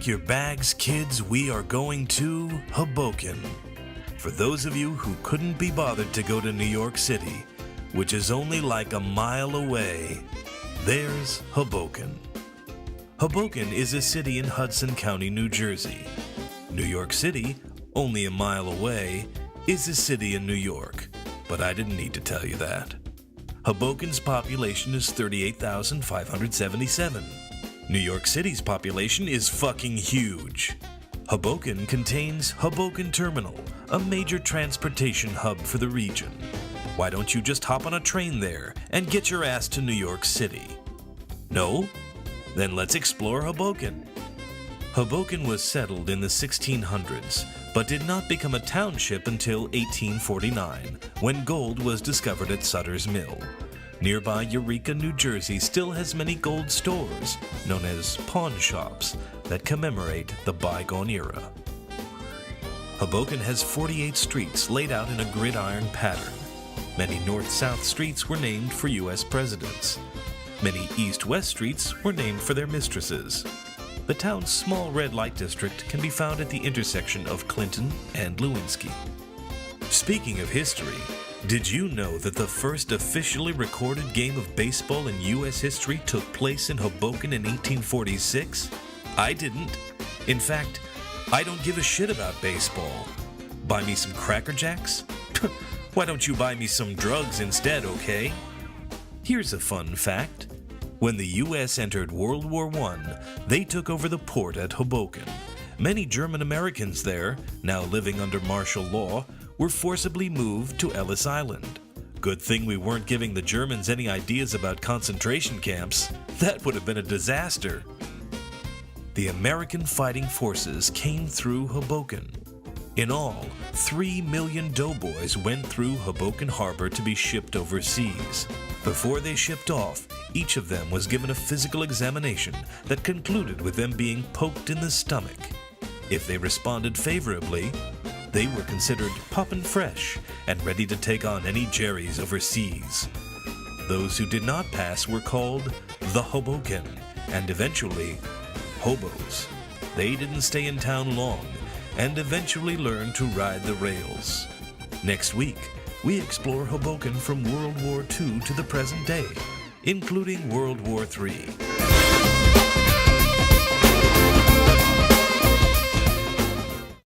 Pack your bags, kids. We are going to Hoboken. For those of you who couldn't be bothered to go to New York City, which is only like a mile away, there's Hoboken. Hoboken is a city in Hudson County, New Jersey. New York City, only a mile away, is a city in New York, but I didn't need to tell you that. Hoboken's population is 38,577. New York City's population is fucking huge. Hoboken contains Hoboken Terminal, a major transportation hub for the region. Why don't you just hop on a train there and get your ass to New York City? No? Then let's explore Hoboken. Hoboken was settled in the 1600s, but did not become a township until 1849, when gold was discovered at Sutter's Mill. Nearby Eureka, New Jersey still has many gold stores, known as pawn shops, that commemorate the bygone era. Hoboken has 48 streets laid out in a gridiron pattern. Many north-south streets were named for U.S. presidents. Many east-west streets were named for their mistresses. The town's small red light district can be found at the intersection of Clinton and Lewinsky. Speaking of history, did you know that the first officially recorded game of baseball in U.S. history took place in Hoboken in 1846? I didn't. In fact, I don't give a shit about baseball. Buy me some Cracker Jacks? Why don't you buy me some drugs instead, okay? Here's a fun fact. When the U.S. entered World War I, they took over the port at Hoboken. Many German Americans there, now living under martial law, were forcibly moved to Ellis Island. Good thing we weren't giving the Germans any ideas about concentration camps. That would have been a disaster. The American fighting forces came through Hoboken. In all, 3 million doughboys went through Hoboken Harbor to be shipped overseas. Before they shipped off, each of them was given a physical examination that concluded with them being poked in the stomach. If they responded favorably, they were considered poppin' fresh and ready to take on any Jerry's overseas. Those who did not pass were called the Hoboken, and eventually, hobos. They didn't stay in town long, and eventually learned to ride the rails. Next week, we explore Hoboken from World War II to the present day, including World War III.